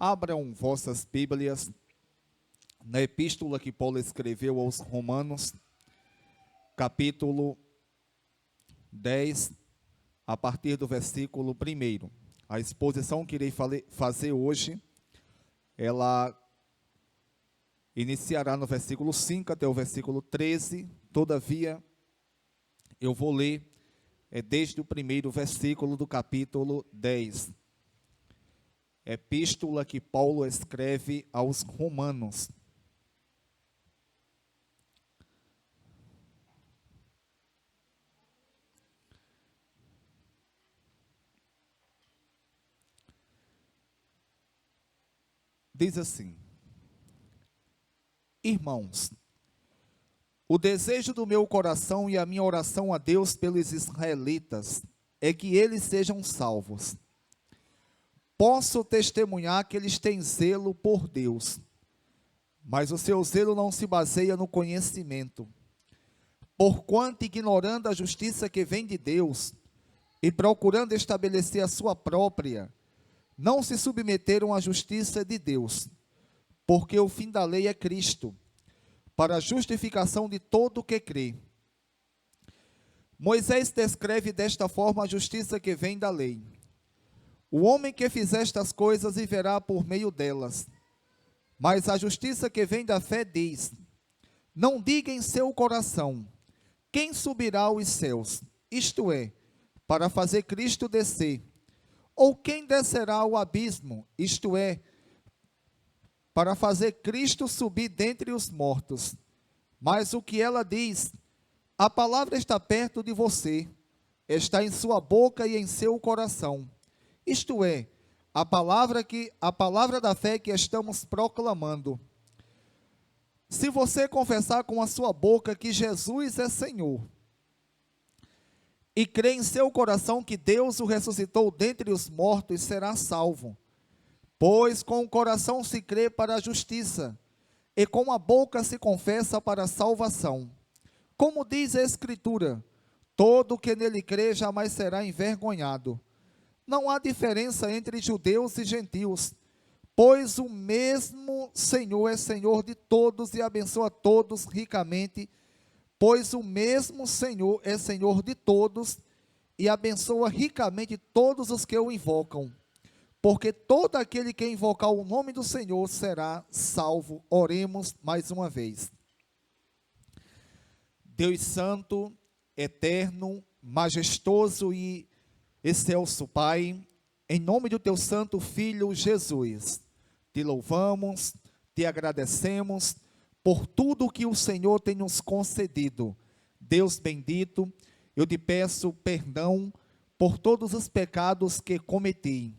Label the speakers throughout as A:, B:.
A: Abram vossas Bíblias na epístola que Paulo escreveu aos Romanos, capítulo 10, a partir do versículo 1. A exposição que irei fazer hoje, ela iniciará no versículo 5 até o versículo 13, todavia, eu vou ler desde o primeiro versículo do capítulo 10. Epístola que Paulo escreve aos Romanos. Diz assim: Irmãos, o desejo do meu coração e a minha oração a Deus pelos israelitas é que eles sejam salvos. Posso testemunhar que eles têm zelo por Deus, mas o seu zelo não se baseia no conhecimento. Porquanto, ignorando a justiça que vem de Deus e procurando estabelecer a sua própria, não se submeteram à justiça de Deus, porque o fim da lei é Cristo, para a justificação de todo o que crê. Moisés descreve desta forma a justiça que vem da lei. O homem que fizer estas coisas viverá por meio delas. Mas a justiça que vem da fé diz: não diga em seu coração, quem subirá aos céus, isto é, para fazer Cristo descer, ou quem descerá ao abismo, isto é, para fazer Cristo subir dentre os mortos. Mas o que ela diz: a palavra está perto de você, está em sua boca e em seu coração. Isto é, a palavra da fé que estamos proclamando. Se você confessar com a sua boca que Jesus é Senhor, e crer em seu coração que Deus o ressuscitou dentre os mortos, será salvo. Pois com o coração se crê para a justiça, e com a boca se confessa para a salvação. Como diz a Escritura, todo que nele crê jamais será envergonhado. Não há diferença entre judeus e gentios, pois o mesmo Senhor é Senhor de todos e abençoa todos ricamente. Pois o mesmo Senhor é Senhor de todos e abençoa ricamente todos os que o invocam. Porque todo aquele que invocar o nome do Senhor será salvo. Oremos mais uma vez. Deus Santo, eterno, majestoso e excelso Pai, em nome do teu santo Filho Jesus, te louvamos, te agradecemos por tudo que o Senhor tem nos concedido. Deus bendito, eu te peço perdão por todos os pecados que cometi.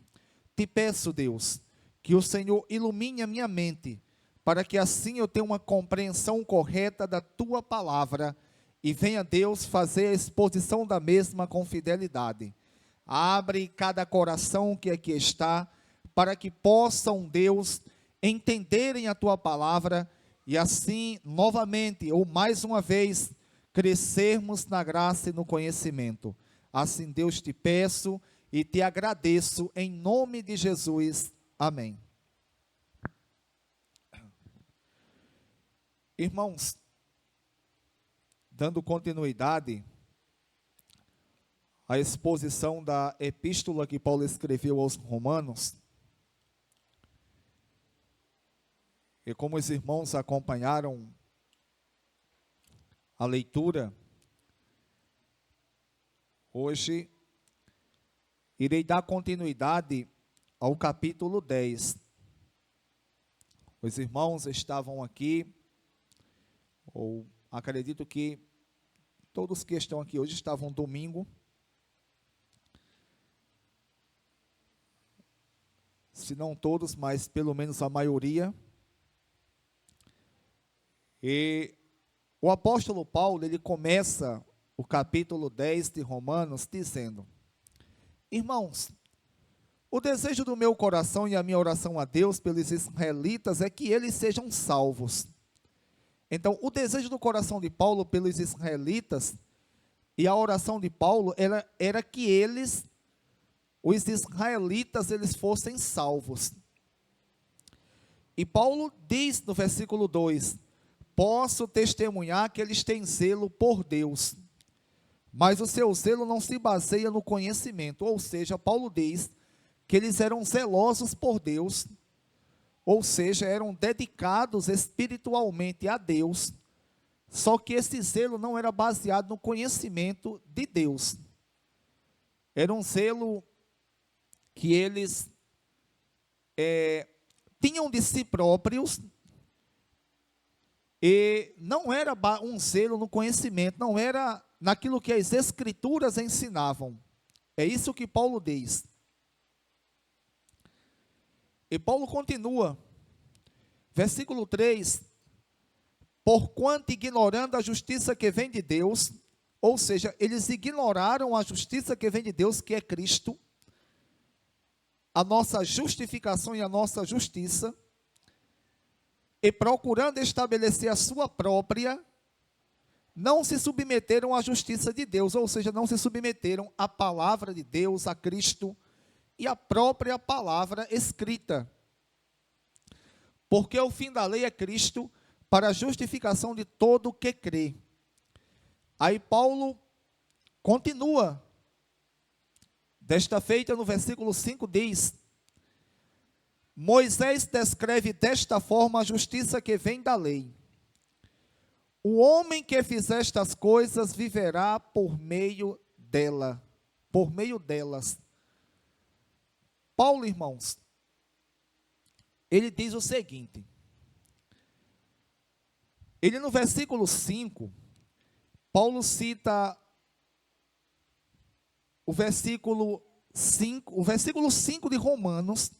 A: Te peço, Deus, que o Senhor ilumine a minha mente, para que assim eu tenha uma compreensão correta da tua palavra, e venha, Deus, fazer a exposição da mesma com fidelidade. Abre cada coração que aqui está, para que possam, Deus, entenderem a tua palavra, e assim, novamente, ou mais uma vez, crescermos na graça e no conhecimento. Assim, Deus, te peço e te agradeço, em nome de Jesus. Amém. Irmãos, dando continuidade à exposição da epístola que Paulo escreveu aos Romanos, e como os irmãos acompanharam a leitura, hoje irei dar continuidade ao capítulo 10. Os irmãos estavam aqui, ou acredito que todos que estão aqui hoje estavam domingo. Se não todos, mas pelo menos a maioria. E o apóstolo Paulo, ele começa o capítulo 10 de Romanos dizendo: irmãos, o desejo do meu coração e a minha oração a Deus pelos israelitas é que eles sejam salvos. Então, o desejo do coração de Paulo pelos israelitas e a oração de Paulo era que eles, os israelitas, eles fossem salvos. E Paulo diz no versículo 2: posso testemunhar que eles têm zelo por Deus, mas o seu zelo não se baseia no conhecimento. Ou seja, Paulo diz que eles eram zelosos por Deus, ou seja, eram dedicados espiritualmente a Deus, só que esse zelo não era baseado no conhecimento de Deus. Era um zelo que eles tinham de si próprios, e não era um zelo no conhecimento, não era naquilo que as Escrituras ensinavam. É isso que Paulo diz. E Paulo continua, versículo 3, porquanto ignorando a justiça que vem de Deus, ou seja, eles ignoraram a justiça que vem de Deus, que é Cristo, a nossa justificação e a nossa justiça, e procurando estabelecer a sua própria, não se submeteram à justiça de Deus, ou seja, não se submeteram à palavra de Deus, a Cristo, e à própria palavra escrita. Porque o fim da lei é Cristo, para a justificação de todo o que crê. Aí Paulo continua, desta feita no versículo 5 diz: Moisés descreve desta forma a justiça que vem da lei. O homem que fizer estas coisas viverá por meio dela, por meio delas. Paulo, irmãos, ele diz o seguinte, ele no versículo 5, Paulo cita o versículo 5 de Romanos.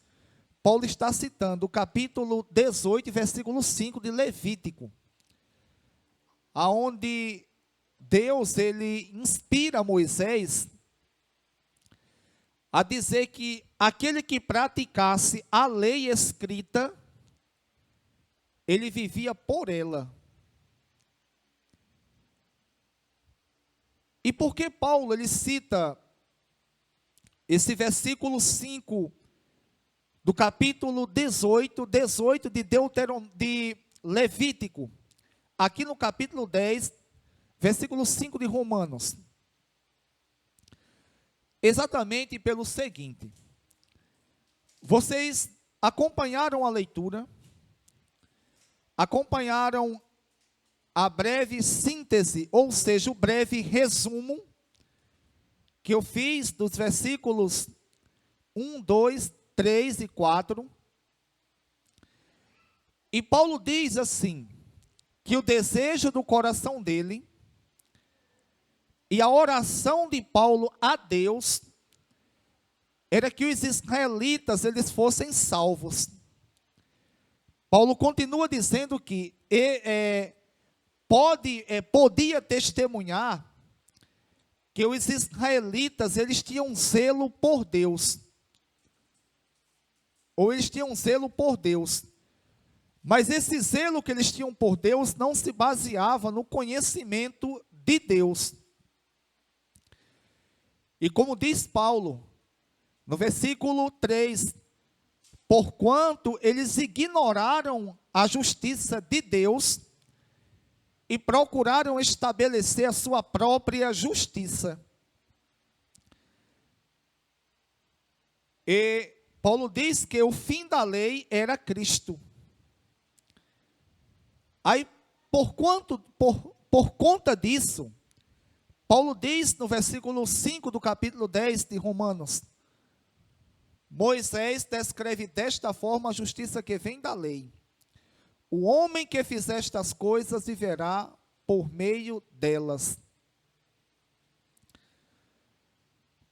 A: Paulo está citando o capítulo 18, versículo 5 de Levítico, aonde Deus, ele inspira Moisés a dizer que aquele que praticasse a lei escrita, ele vivia por ela. E por que Paulo, ele cita esse versículo 5 do capítulo 18 de Levítico, aqui no capítulo 10, versículo 5 de Romanos? Exatamente pelo seguinte: vocês acompanharam a leitura, acompanharam a breve síntese, ou seja, o breve resumo que eu fiz dos versículos 1, 2, 3 e 4. E Paulo diz assim, que o desejo do coração dele e a oração de Paulo a Deus era que os israelitas eles fossem salvos. Paulo continua dizendo que podia testemunhar que os israelitas eles tinham zelo por Deus, ou eles tinham zelo por Deus, mas esse zelo que eles tinham por Deus não se baseava no conhecimento de Deus. E como diz Paulo, no versículo 3, porquanto eles ignoraram a justiça de Deus e procuraram estabelecer a sua própria justiça. E Paulo diz que o fim da lei era Cristo. Aí, por conta disso, Paulo diz no versículo 5 do capítulo 10 de Romanos, Moisés descreve desta forma a justiça que vem da lei. O homem que fizer estas coisas viverá por meio delas.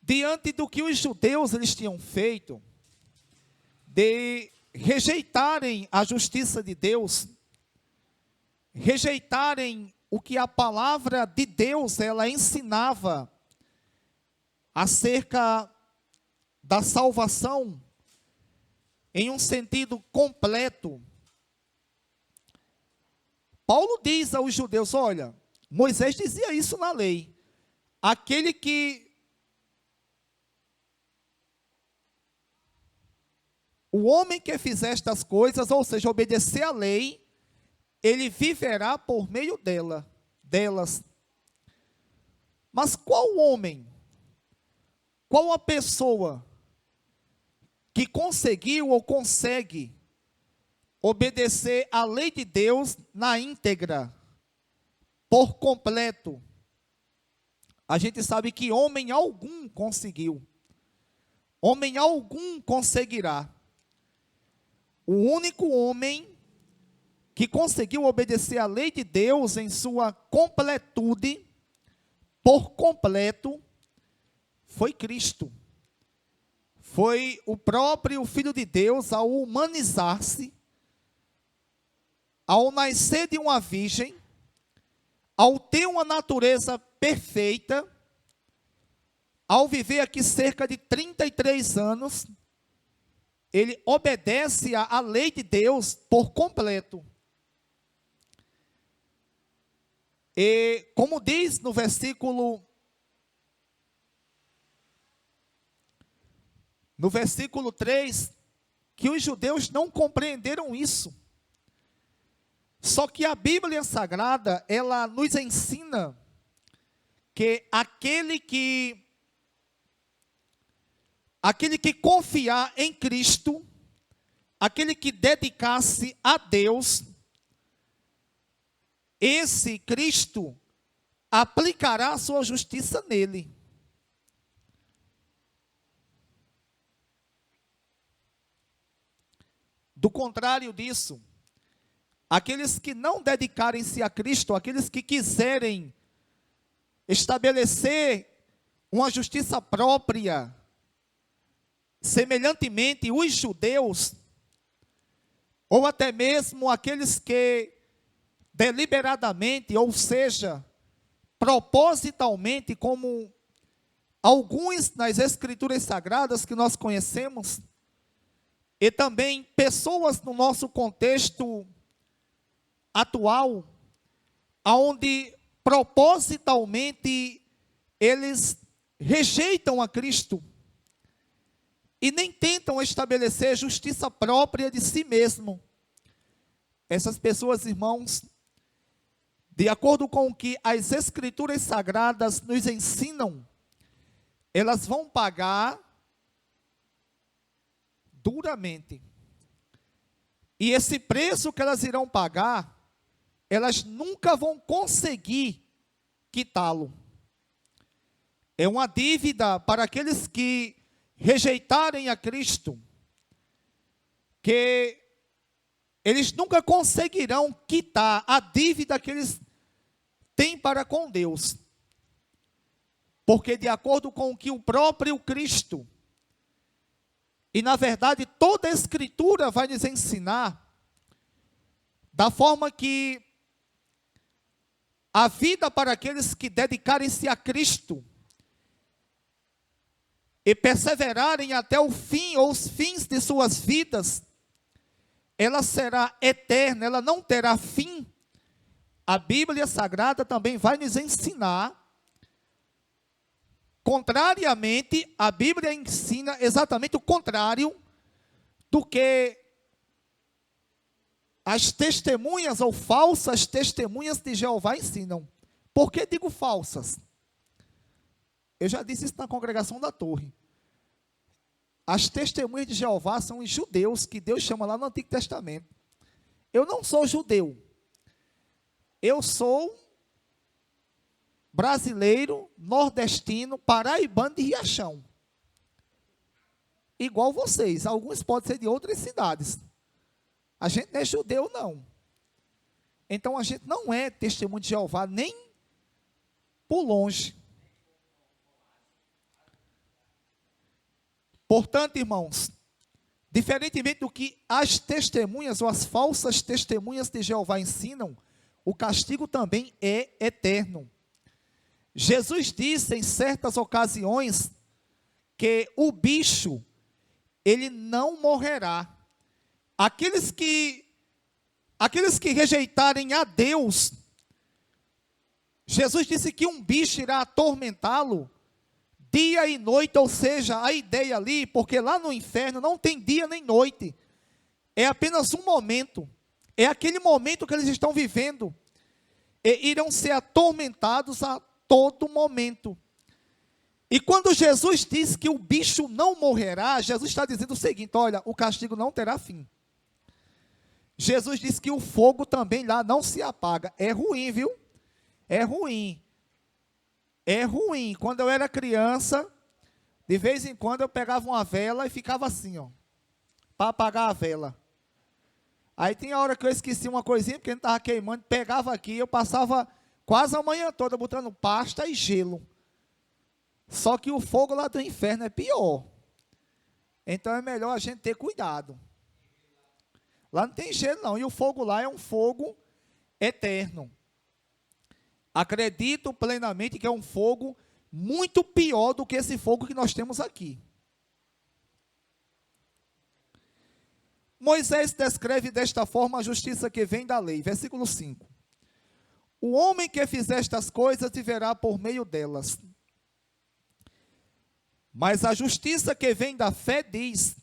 A: Diante do que os judeus eles tinham feito, de rejeitarem a justiça de Deus, rejeitarem o que a palavra de Deus ela ensinava acerca da salvação em um sentido completo, Paulo diz aos judeus, olha, Moisés dizia isso na lei, aquele que o homem que fizer estas coisas, ou seja, obedecer à lei, ele viverá por meio delas. Mas qual homem, qual a pessoa que conseguiu ou consegue obedecer à lei de Deus na íntegra, por completo? A gente sabe que homem algum conseguiu, homem algum conseguirá. O único homem que conseguiu obedecer à lei de Deus em sua completude, por completo, foi Cristo. Foi o próprio Filho de Deus, ao humanizar-se, ao nascer de uma virgem, ao ter uma natureza perfeita, ao viver aqui cerca de 33 anos, ele obedece à lei de Deus por completo. E como diz no versículo 3, que os judeus não compreenderam isso. Só que a Bíblia Sagrada, ela nos ensina que aquele que confiar em Cristo, aquele que dedicar-se a Deus, esse Cristo aplicará a sua justiça nele. Do contrário disso, aqueles que não dedicarem-se a Cristo, aqueles que quiserem estabelecer uma justiça própria, semelhantemente os judeus, ou até mesmo aqueles que deliberadamente, ou seja, propositalmente, como alguns nas Escrituras Sagradas que nós conhecemos, e também pessoas no nosso contexto atual, onde propositalmente eles rejeitam a Cristo e nem tentam estabelecer justiça própria de si mesmo. Essas pessoas, irmãos, de acordo com o que as Escrituras Sagradas nos ensinam, elas vão pagar duramente. E esse preço que elas irão pagar, elas nunca vão conseguir quitá-lo. É uma dívida para aqueles que rejeitarem a Cristo, que eles nunca conseguirão quitar a dívida que eles têm para com Deus. Porque de acordo com o que o próprio Cristo, e na verdade toda a Escritura vai nos ensinar, da forma que a vida para aqueles que dedicarem-se a Cristo e perseverarem até o fim, ou os fins de suas vidas, ela será eterna, ela não terá fim. A Bíblia Sagrada também vai nos ensinar, contrariamente, a Bíblia ensina exatamente o contrário do que as testemunhas ou falsas testemunhas de Jeová ensinam. Por que digo falsas? Eu já disse isso na congregação da Torre. As testemunhas de Jeová são os judeus, que Deus chama lá no Antigo Testamento. Eu não sou judeu. Eu sou brasileiro, nordestino, paraibano de Riachão. Igual vocês. Alguns podem ser de outras cidades. A gente não é judeu, não. Então, a gente não é testemunho de Jeová, nem por longe. Portanto, irmãos, diferentemente do que as testemunhas ou as falsas testemunhas de Jeová ensinam, o castigo também é eterno. Jesus disse em certas ocasiões que o bicho, ele não morrerá. Aqueles que rejeitarem a Deus, Jesus disse que um bicho irá atormentá-lo dia e noite, ou seja, a ideia ali, porque lá no inferno não tem dia nem noite, é apenas um momento, é aquele momento que eles estão vivendo, e irão ser atormentados a todo momento. E quando Jesus diz que o bicho não morrerá, Jesus está dizendo o seguinte: olha, o castigo não terá fim. Jesus diz que o fogo também lá não se apaga. É ruim, viu? É ruim. É ruim. Quando eu era criança, de vez em quando eu pegava uma vela e ficava assim, ó, para apagar a vela. Aí tinha hora que eu esqueci uma coisinha, porque não estava queimando, pegava aqui, eu passava quase a manhã toda botando pasta e gelo. Só que o fogo lá do inferno é pior. Então é melhor a gente ter cuidado. Lá não tem gelo não, e o fogo lá é um fogo eterno. Acredito plenamente que é um fogo muito pior do que esse fogo que nós temos aqui. Moisés descreve desta forma a justiça que vem da lei. Versículo 5. O homem que fizer estas coisas viverá por meio delas. Mas a justiça que vem da fé diz,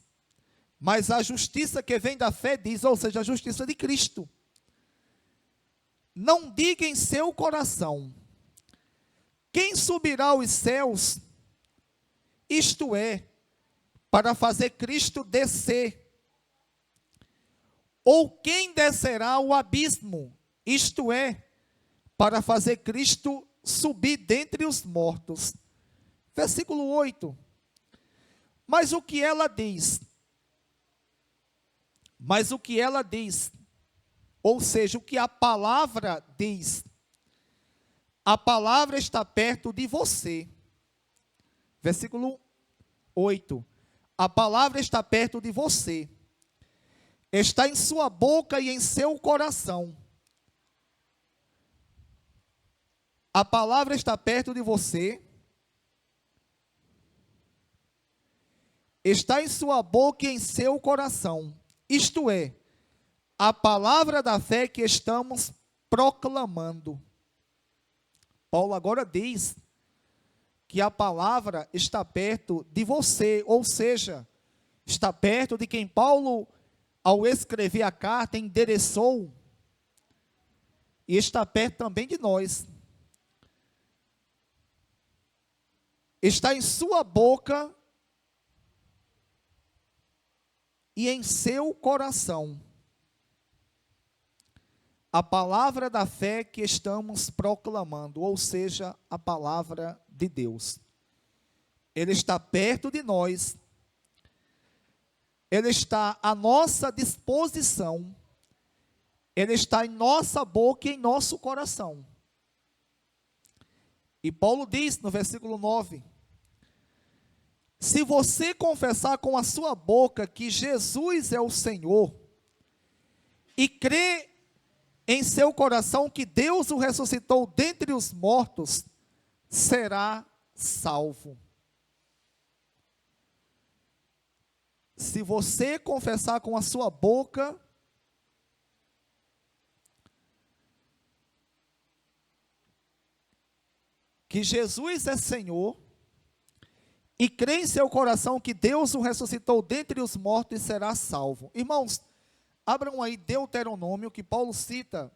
A: ou seja, a justiça de Cristo. Não diga em seu coração: quem subirá aos céus? Isto é, para fazer Cristo descer. Ou quem descerá ao abismo? Isto é, para fazer Cristo subir dentre os mortos. Versículo 8. Mas o que ela diz? Ou seja, o que a palavra diz. A palavra está perto de você. Versículo 8. A palavra está perto de você. Está em sua boca e em seu coração. A palavra está perto de você. Está em sua boca e em seu coração. Isto é, a palavra da fé que estamos proclamando. Paulo agora diz que a palavra está perto de você, ou seja, está perto de quem Paulo, ao escrever a carta, endereçou, e está perto também de nós. Está em sua boca e em seu coração. A palavra da fé que estamos proclamando, ou seja, a palavra de Deus. Ele está perto de nós. Ele está à nossa disposição. Ele está em nossa boca e em nosso coração. E Paulo diz no versículo 9: se você confessar com a sua boca que Jesus é o Senhor, e crer em seu coração que Deus o ressuscitou dentre os mortos, será salvo. Se você confessar com a sua boca que Jesus é Senhor, e crê em seu coração que Deus o ressuscitou dentre os mortos, será salvo. Irmãos, abram aí Deuteronômio, que Paulo cita.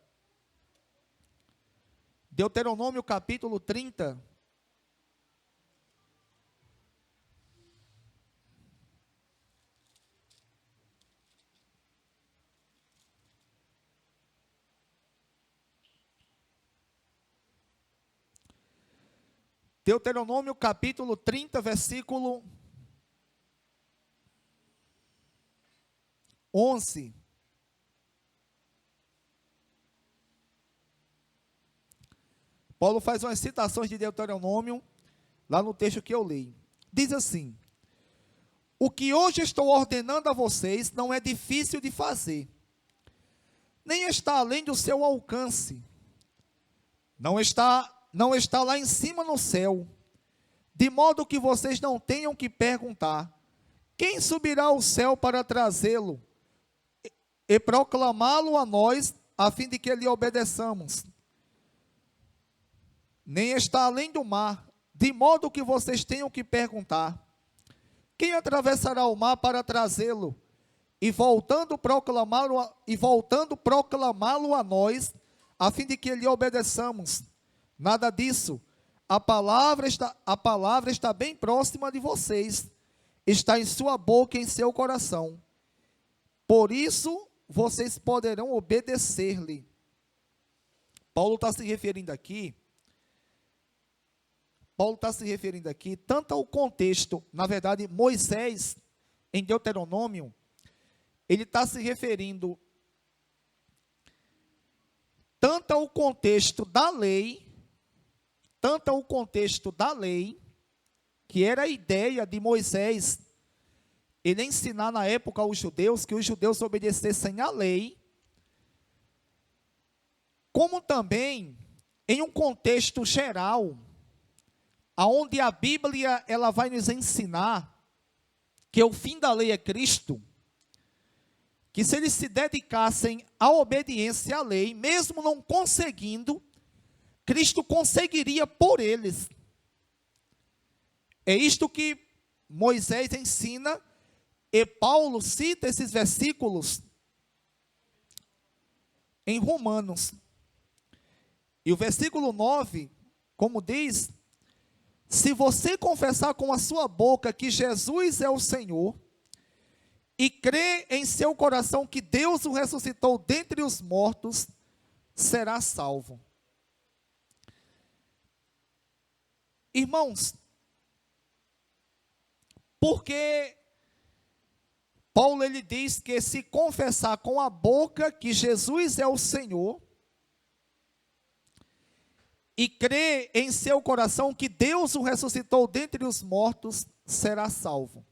A: Deuteronômio capítulo 30. Deuteronômio capítulo 30, versículo 11. Paulo faz umas citações de Deuteronômio, lá no texto que eu leio. Diz assim: o que hoje estou ordenando a vocês não é difícil de fazer, nem está além do seu alcance, não está lá em cima no céu, de modo que vocês não tenham que perguntar: quem subirá ao céu para trazê-lo e proclamá-lo a nós, a fim de que lhe obedeçamos? Nem está além do mar, de modo que vocês tenham que perguntar: quem atravessará o mar para trazê-lo? E voltando proclamá-lo a nós, a fim de que lhe obedeçamos. Nada disso. A palavra está bem próxima de vocês, está em sua boca e em seu coração. Por isso, vocês poderão obedecer-lhe. Paulo está se referindo aqui tanto ao contexto, na verdade, Moisés, em Deuteronômio, ele está se referindo tanto ao contexto da lei, que era a ideia de Moisés, ele ensinar na época aos judeus, que os judeus obedecessem à lei, como também em um contexto geral, aonde a Bíblia ela vai nos ensinar que o fim da lei é Cristo, que se eles se dedicassem à obediência à lei, mesmo não conseguindo, Cristo conseguiria por eles. É isto que Moisés ensina, e Paulo cita esses versículos em Romanos. E o versículo 9, como diz: se você confessar com a sua boca que Jesus é o Senhor, e crer em seu coração que Deus o ressuscitou dentre os mortos, será salvo. Irmãos, porque Paulo ele diz que se confessar com a boca que Jesus é o Senhor, e crer em seu coração que Deus o ressuscitou dentre os mortos, será salvo.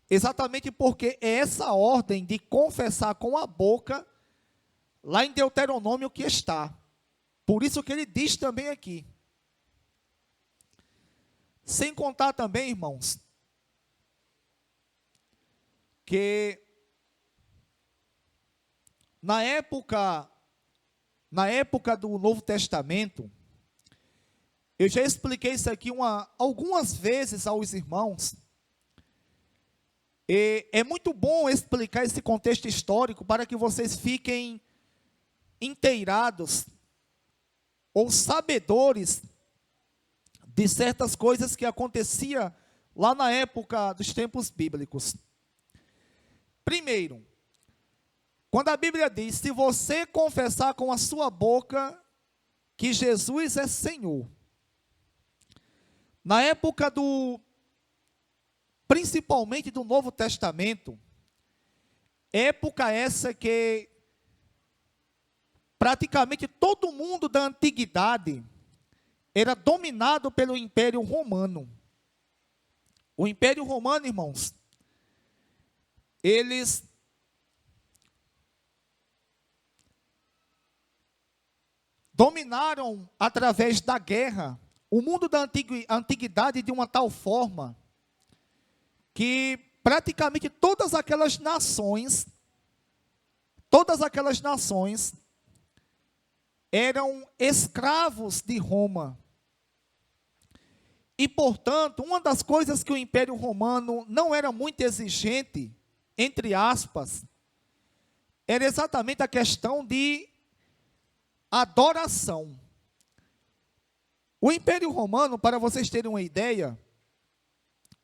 A: Exatamente porque é essa ordem de confessar com a boca, lá em Deuteronômio que está. Por isso que ele diz também aqui. Sem contar também, irmãos, que na época do Novo Testamento, eu já expliquei isso aqui algumas vezes aos irmãos. E é muito bom explicar esse contexto histórico para que vocês fiquem inteirados ou sabedores de certas coisas que acontecia lá na época dos tempos bíblicos. Primeiro, quando a Bíblia diz: se você confessar com a sua boca que Jesus é Senhor, na época principalmente do Novo Testamento, época essa que praticamente todo mundo da antiguidade era dominado pelo Império Romano. O Império Romano, irmãos, eles dominaram através da guerra o mundo da antiguidade de uma tal forma que praticamente todas aquelas nações eram escravos de Roma. E, portanto, uma das coisas que o Império Romano não era muito exigente, entre aspas, era exatamente a questão de adoração. O Império Romano, para vocês terem uma ideia,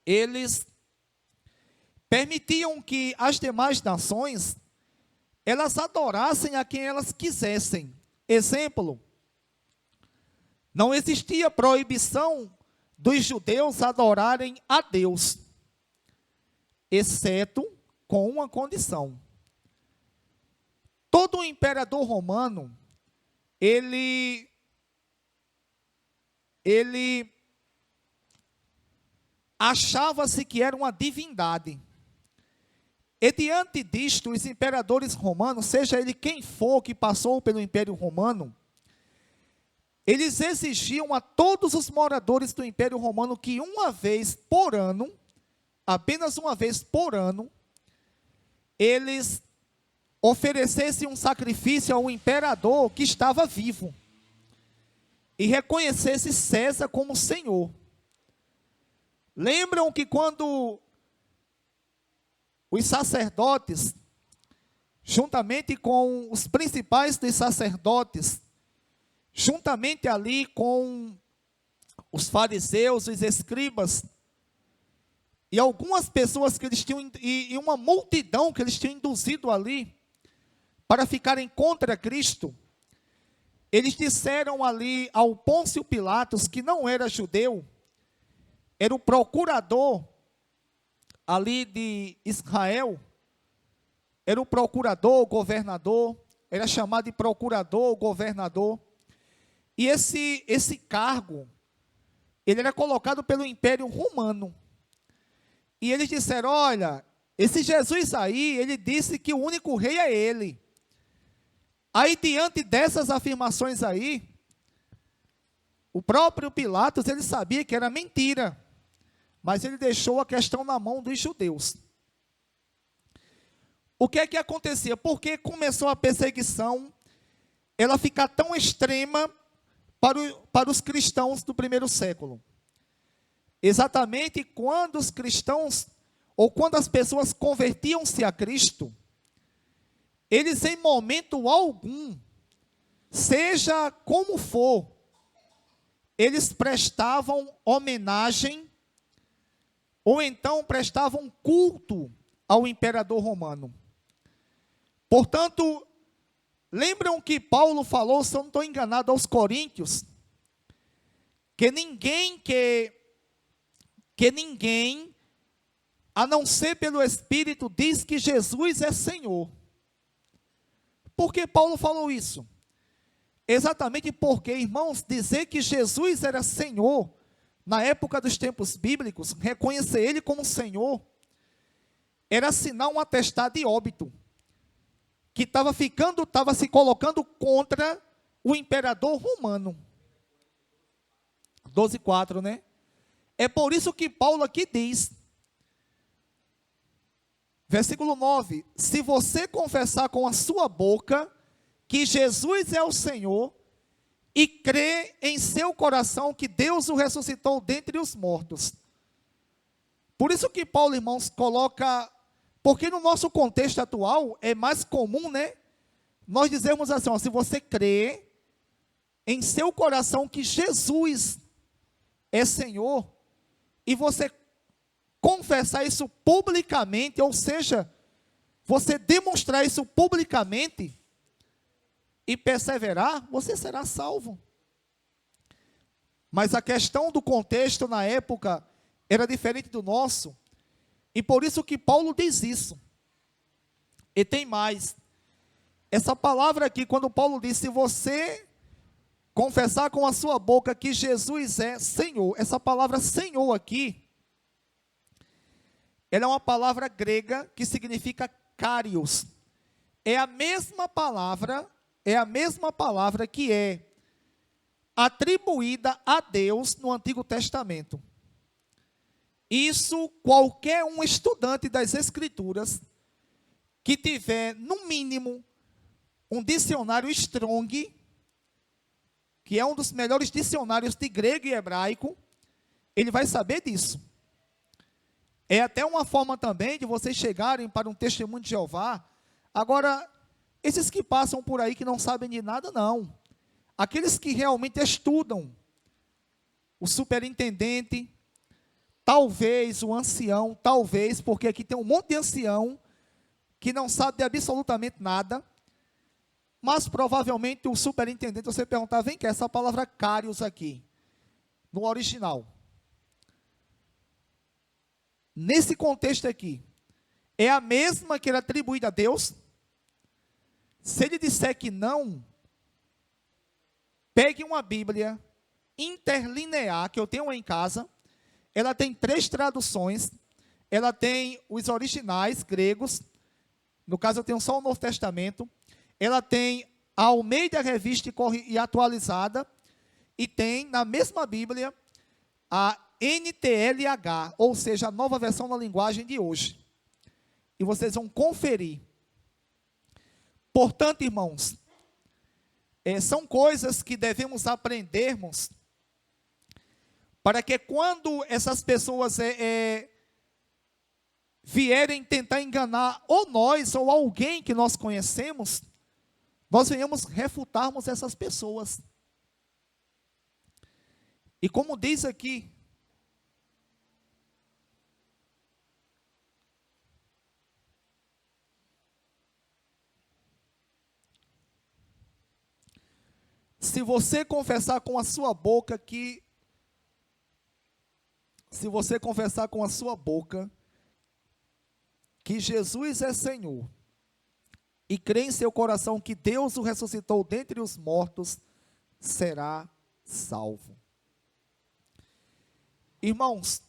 A: eles permitiam que as demais nações, elas adorassem a quem elas quisessem. Exemplo, não existia proibição dos judeus adorarem a Deus, exceto com uma condição. Todo imperador romano, ele achava-se que era uma divindade. E diante disto, os imperadores romanos, seja ele quem for que passou pelo Império Romano, eles exigiam a todos os moradores do Império Romano que uma vez por ano, apenas uma vez por ano, eles oferecessem um sacrifício ao imperador que estava vivo. e reconhecesse César como Senhor. Lembram que quando os sacerdotes, juntamente com os principais dos sacerdotes, juntamente ali com os fariseus, os escribas, e algumas pessoas que eles tinham, e uma multidão que eles tinham induzido ali, para ficarem contra Cristo, eles disseram ali ao Pôncio Pilatos, que não era judeu, era o procurador ali de Israel, era o procurador, o governador, era chamado de procurador, o governador, e esse cargo, ele era colocado pelo Império Romano, e eles disseram, olha, esse Jesus aí, ele disse que o único rei é ele. Aí, diante dessas afirmações aí, o próprio Pilatos, ele sabia que era mentira, mas ele deixou a questão na mão dos judeus. O que é que acontecia? Porque começou a perseguição, ela ficar tão extrema para os cristãos do primeiro século. Exatamente quando os cristãos, ou quando as pessoas convertiam-se a Cristo, eles em momento algum, seja como for, eles prestavam homenagem, ou então prestavam culto ao imperador romano. Portanto, lembram que Paulo falou, se eu não estou enganado, aos Coríntios, que ninguém, a não ser pelo Espírito, diz que Jesus é Senhor. Por que Paulo falou isso? Exatamente porque, irmãos, dizer que Jesus era Senhor, na época dos tempos bíblicos, reconhecer Ele como Senhor, era assinar um atestado de óbito, que estava se colocando contra o imperador romano. 12:4, né? É por isso que Paulo aqui diz, versículo 9, se você confessar com a sua boca que Jesus é o Senhor e crer em seu coração que Deus o ressuscitou dentre os mortos. Por isso que Paulo, irmãos, coloca, porque no nosso contexto atual é mais comum, né? Nós dizemos assim, ó, se você crer em seu coração que Jesus é Senhor, e você confessar isso publicamente, ou seja, você demonstrar isso publicamente e perseverar, você será salvo. Mas a questão do contexto na época era diferente do nosso, e por isso que Paulo diz isso. E tem mais, essa palavra aqui, quando Paulo diz, se você confessar com a sua boca que Jesus é Senhor, essa palavra Senhor aqui, ela é uma palavra grega que significa Kyrios. É a mesma palavra que é atribuída a Deus no Antigo Testamento. Isso, qualquer um estudante das Escrituras, que tiver, no mínimo, um dicionário Strong, que é um dos melhores dicionários de grego e hebraico, ele vai saber disso. É até uma forma também de vocês chegarem para um testemunho de Jeová. Agora, esses que passam por aí que não sabem de nada, não. Aqueles que realmente estudam, o superintendente, talvez o ancião, talvez, porque aqui tem um monte de ancião que não sabe de absolutamente nada, mas provavelmente o superintendente, você perguntar, vem cá, essa palavra Kyrios aqui, no original, nesse contexto aqui, é a mesma que era atribuída a Deus? Se ele disser que não, pegue uma Bíblia interlinear, que eu tenho em casa, ela tem 3 traduções, ela tem os originais gregos, no caso eu tenho só o Novo Testamento, ela tem a Almeida Revista e Atualizada, e tem na mesma Bíblia a NTLH, ou seja, a nova versão na linguagem de hoje. E vocês vão conferir. Portanto, irmãos, São coisas que devemos aprendermos, para que quando essas pessoas vierem tentar enganar ou nós ou alguém que nós conhecemos, nós venhamos refutarmos essas pessoas. E como diz aqui, se você confessar com a sua boca que Jesus é Senhor, e crer em seu coração que Deus o ressuscitou dentre os mortos, será salvo. Irmãos,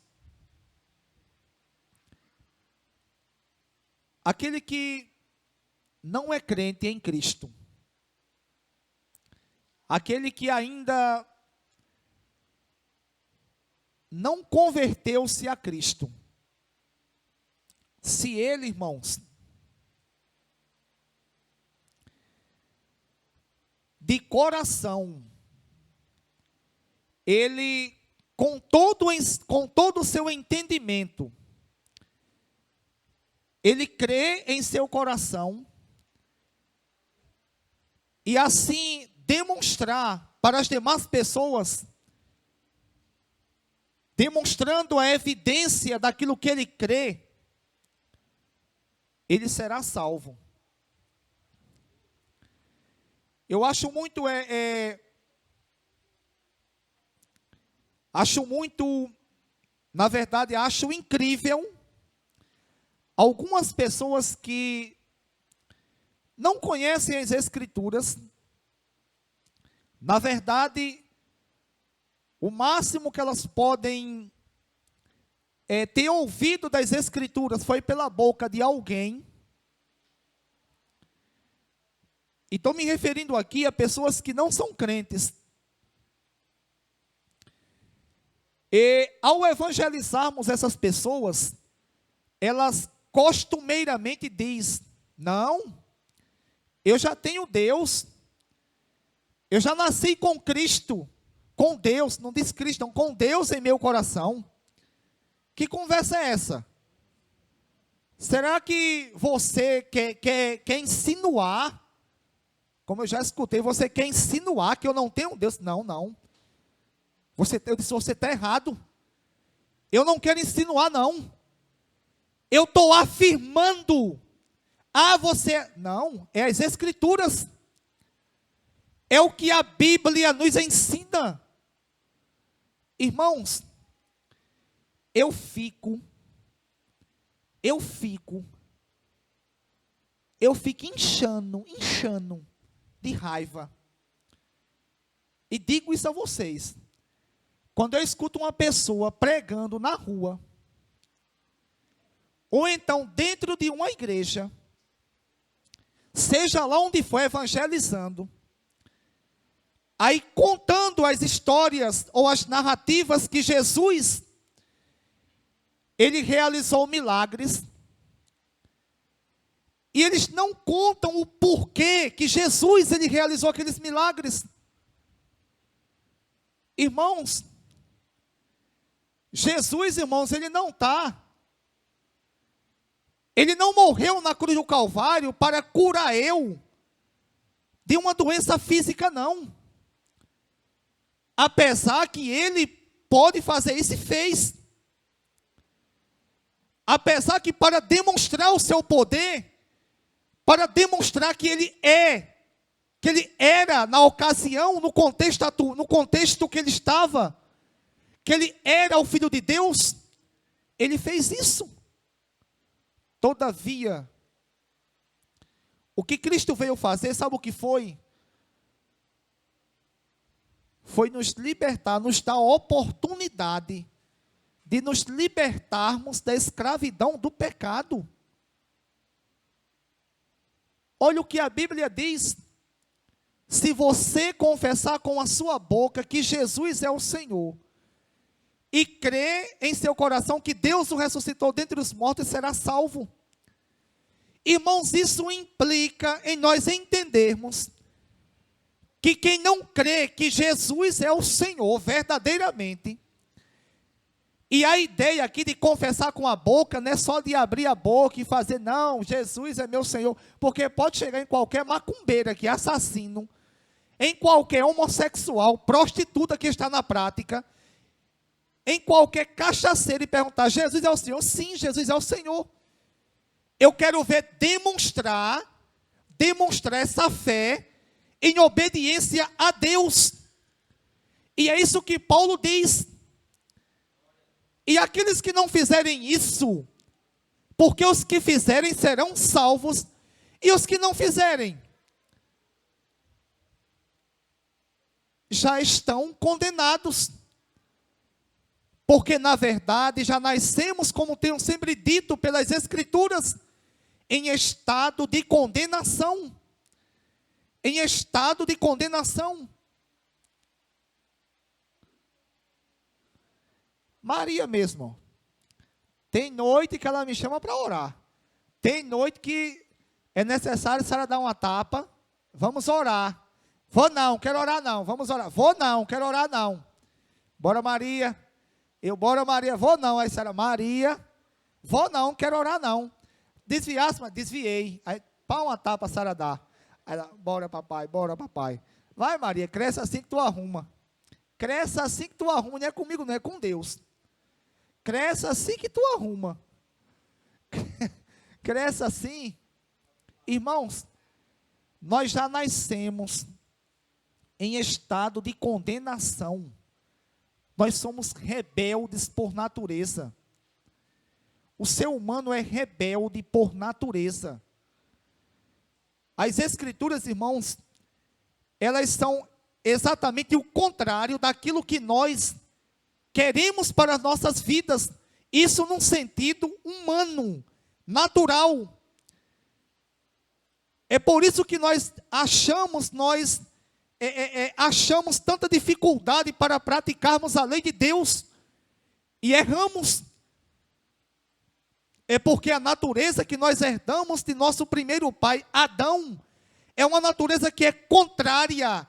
A: aquele que não é crente em Cristo, aquele que ainda não converteu-se a Cristo, se ele, irmãos, de coração, ele, com todo o seu entendimento, ele crê em seu coração, e assim demonstrar para as demais pessoas, demonstrando a evidência daquilo que ele crê, ele será salvo. Eu acho muito, na verdade, acho incrível algumas pessoas que não conhecem as Escrituras. Na verdade, o máximo que elas podem ter ouvido das Escrituras foi pela boca de alguém. E estou me referindo aqui a pessoas que não são crentes. E ao evangelizarmos essas pessoas, elas costumeiramente dizem: não, eu já tenho Deus, eu já nasci com Cristo, com Deus, não diz Cristo, não, com Deus em meu coração. Que conversa é essa? Será que você quer insinuar, como eu já escutei, você quer insinuar que eu não tenho Deus? Não, não. Eu disse, você está errado. Eu não quero insinuar, não. Eu estou afirmando. Você... Não, é as Escrituras. É o que a Bíblia nos ensina. Irmãos, eu fico inchando de raiva. E digo isso a vocês. Quando eu escuto uma pessoa pregando na rua, ou então dentro de uma igreja, seja lá onde for, evangelizando, aí contando as histórias ou as narrativas que Jesus, ele realizou milagres, e eles não contam o porquê que Jesus, ele realizou aqueles milagres. Irmãos, Jesus, irmãos, ele não morreu na cruz do Calvário para curar eu de uma doença física, não. Apesar que ele pode fazer isso e fez. Apesar que para demonstrar o seu poder, para demonstrar que ele era na ocasião, no contexto que ele estava, que ele era o Filho de Deus, ele fez isso. Todavia, o que Cristo veio fazer, sabe o que foi? Foi nos libertar, nos dar a oportunidade de nos libertarmos da escravidão do pecado. Olha o que a Bíblia diz: se você confessar com a sua boca que Jesus é o Senhor, e crer em seu coração que Deus o ressuscitou dentre os mortos, será salvo. Irmãos, isso implica em nós entendermos que quem não crê que Jesus é o Senhor verdadeiramente, e a ideia aqui de confessar com a boca, não é só de abrir a boca e fazer, não, Jesus é meu Senhor, porque pode chegar em qualquer macumbeiro aqui, assassino, em qualquer homossexual, prostituta que está na prática, em qualquer cachaceiro e perguntar, Jesus é o Senhor? Sim, Jesus é o Senhor. Eu quero ver demonstrar essa fé em obediência a Deus. E é isso que Paulo diz. E aqueles que não fizerem isso, porque os que fizerem serão salvos, e os que não fizerem, já estão condenados. Porque na verdade já nascemos, como tenho sempre dito pelas Escrituras, em estado de condenação. Em estado de condenação. Maria mesmo. Tem noite que ela me chama para orar. Tem noite que é necessário a senhora dar uma tapa. Vamos orar. Vou não, quero orar não. Vamos orar. Vou não, quero orar não. Bora Maria. Bora Maria. Vou não. Aí a senhora, Maria. Vou não, quero orar não. Desviasse, mas desviei. Aí pá uma tapa a senhora dá. Aí ela, bora papai, bora papai. Vai Maria, cresce assim que tu arruma. Cresce assim que tu arruma. Não é comigo, não é com Deus. Cresce assim que tu arruma. Cresce assim. Irmãos, nós já nascemos em estado de condenação. Nós somos rebeldes por natureza. O ser humano é rebelde por natureza. As Escrituras, irmãos, elas são exatamente o contrário daquilo que nós queremos para as nossas vidas, isso num sentido humano, natural. É por isso que nós achamos tanta dificuldade para praticarmos a lei de Deus e erramos. É porque a natureza que nós herdamos de nosso primeiro pai, Adão, é uma natureza que é contrária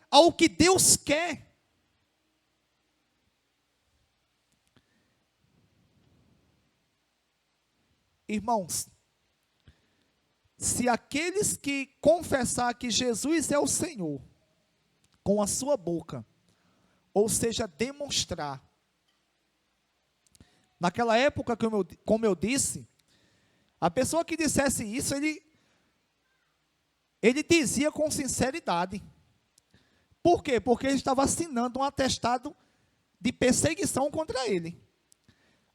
A: ao que Deus quer. Irmãos, se aqueles que confessar que Jesus é o Senhor, com a sua boca, ou seja, demonstrar, naquela época, como eu disse, a pessoa que dissesse isso, ele dizia com sinceridade. Por quê? Porque ele estava assinando um atestado de perseguição contra ele.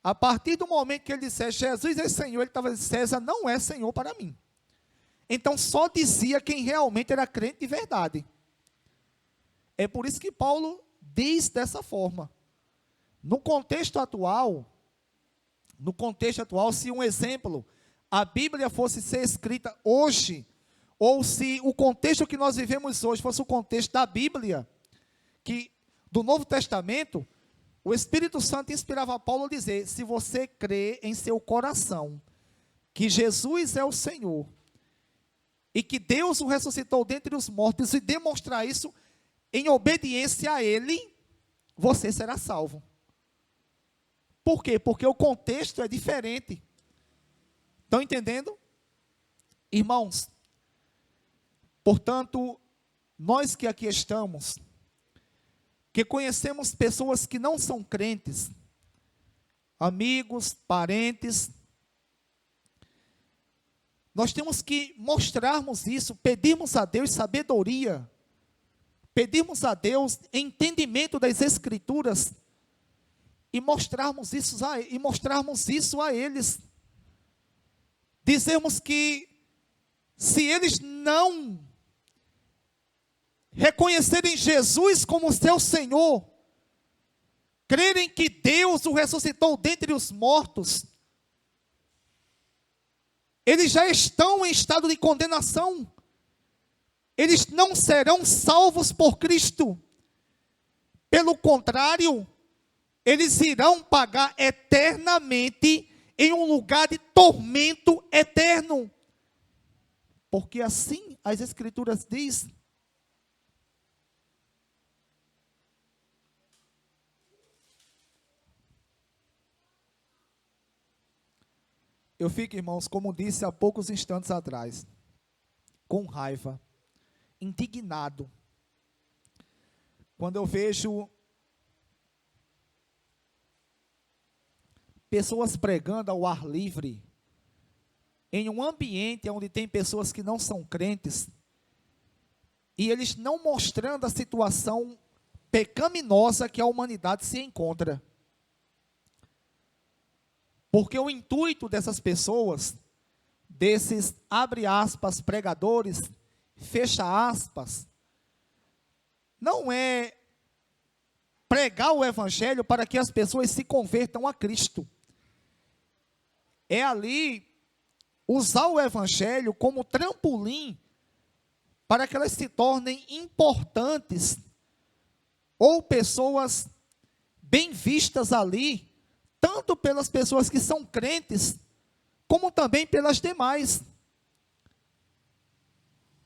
A: A partir do momento que ele dissesse, Jesus é Senhor, ele estava dizendo, César não é Senhor para mim. Então, só dizia quem realmente era crente de verdade. É por isso que Paulo diz dessa forma. No contexto atual, se um exemplo, a Bíblia fosse ser escrita hoje, ou se o contexto que nós vivemos hoje fosse o contexto da Bíblia, do Novo Testamento, o Espírito Santo inspirava Paulo a dizer, se você crê em seu coração, que Jesus é o Senhor, e que Deus o ressuscitou dentre os mortos, e demonstrar isso em obediência a Ele, você será salvo. Por quê? Porque o contexto é diferente. Estão entendendo? Irmãos, portanto, nós que aqui estamos, que conhecemos pessoas que não são crentes, amigos, parentes, nós temos que mostrarmos isso, pedirmos a Deus sabedoria, pedirmos a Deus entendimento das Escrituras, e mostrarmos isso a eles. Dizemos que se eles não reconhecerem Jesus como seu Senhor, crerem que Deus o ressuscitou dentre os mortos, eles já estão em estado de condenação. Eles não serão salvos por Cristo. Pelo contrário, eles irão pagar eternamente em um lugar de tormento eterno. Porque assim as Escrituras dizem. Eu fico, irmãos, como disse há poucos instantes atrás, com raiva, indignado, quando eu vejo pessoas pregando ao ar livre, em um ambiente onde tem pessoas que não são crentes, e eles não mostrando a situação pecaminosa que a humanidade se encontra. Porque o intuito dessas pessoas, desses, abre aspas, pregadores, fecha aspas, não é pregar o evangelho para que as pessoas se convertam a Cristo. É ali usar o evangelho como trampolim para que elas se tornem importantes ou pessoas bem vistas ali, tanto pelas pessoas que são crentes, como também pelas demais.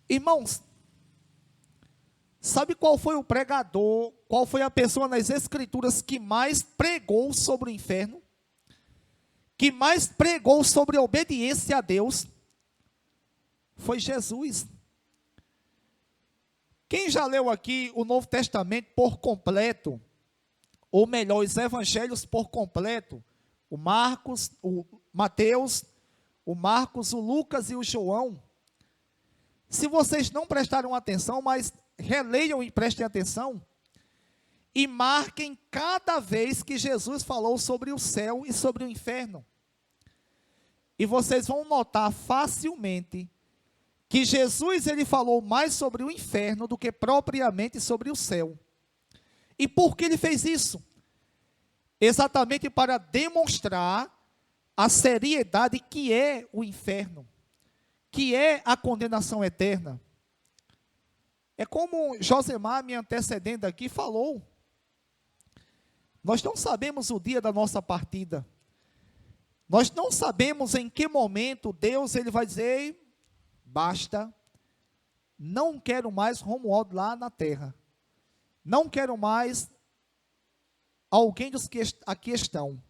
A: Irmãos, sabe qual foi o pregador, qual foi a pessoa nas Escrituras que mais pregou sobre o inferno? Que mais pregou sobre a obediência a Deus? Foi Jesus. Quem já leu aqui o Novo Testamento por completo, ou melhor, os evangelhos por completo, o Marcos, o Mateus, o Marcos, o Lucas e o João, se vocês não prestaram atenção, mas releiam e prestem atenção, e marquem cada vez que Jesus falou sobre o céu e sobre o inferno. E vocês vão notar facilmente que Jesus ele falou mais sobre o inferno do que propriamente sobre o céu. E por que ele fez isso? Exatamente para demonstrar a seriedade que é o inferno, que é a condenação eterna. É como Josemar, me antecedendo aqui, falou. Nós não sabemos o dia da nossa partida. Nós não sabemos em que momento Deus ele vai dizer, basta, não quero mais Romualdo lá na terra. Não quero mais alguém dos que aqui estão.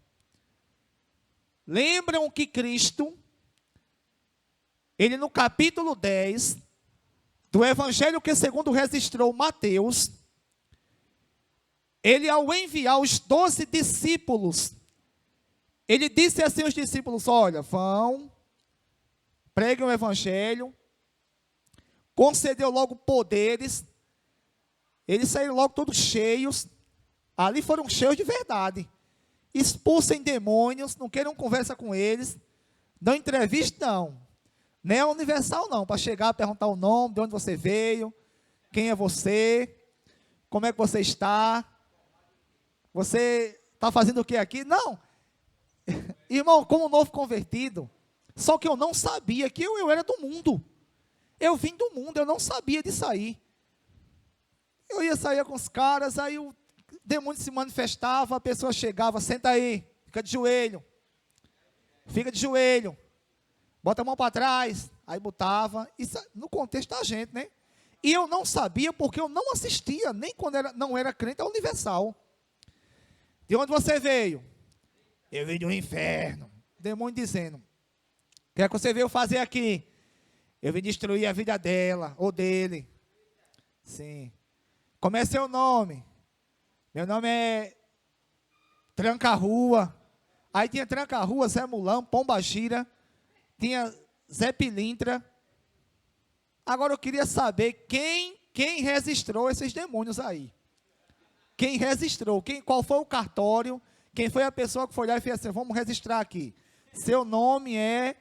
A: Lembram que Cristo, ele no capítulo 10, do Evangelho que segundo registrou Mateus, ele ao enviar os 12 discípulos, ele disse assim aos discípulos, olha, vão, preguem o Evangelho, concedeu logo poderes, eles saíram logo todos cheios, ali foram cheios de verdade, expulsem demônios, não queiram conversa com eles, não entrevista não é universal não, para chegar a perguntar o nome, de onde você veio, quem é você, como é que você está fazendo o que aqui? Não, irmão, como novo convertido, só que eu não sabia que eu era do mundo, eu vim do mundo, eu não sabia de sair, eu ia sair com os caras, aí o demônio se manifestava, a pessoa chegava, senta aí, fica de joelho, bota a mão para trás, aí botava, isso no contexto da gente, né? E eu não sabia porque eu não assistia, nem quando não era crente, a Universal. De onde você veio? Eu vim do inferno. O demônio dizendo, o que é que você veio fazer aqui? Eu vim destruir a vida dela, ou dele. Sim. Como é seu nome? Meu nome é Tranca-Rua. Aí tinha Tranca-Rua, Zé Mulão, Pombagira, tinha Zé Pilintra. Agora eu queria saber quem registrou esses demônios aí. Quem registrou, qual foi o cartório, quem foi a pessoa que foi lá e fez assim, vamos registrar aqui. Seu nome é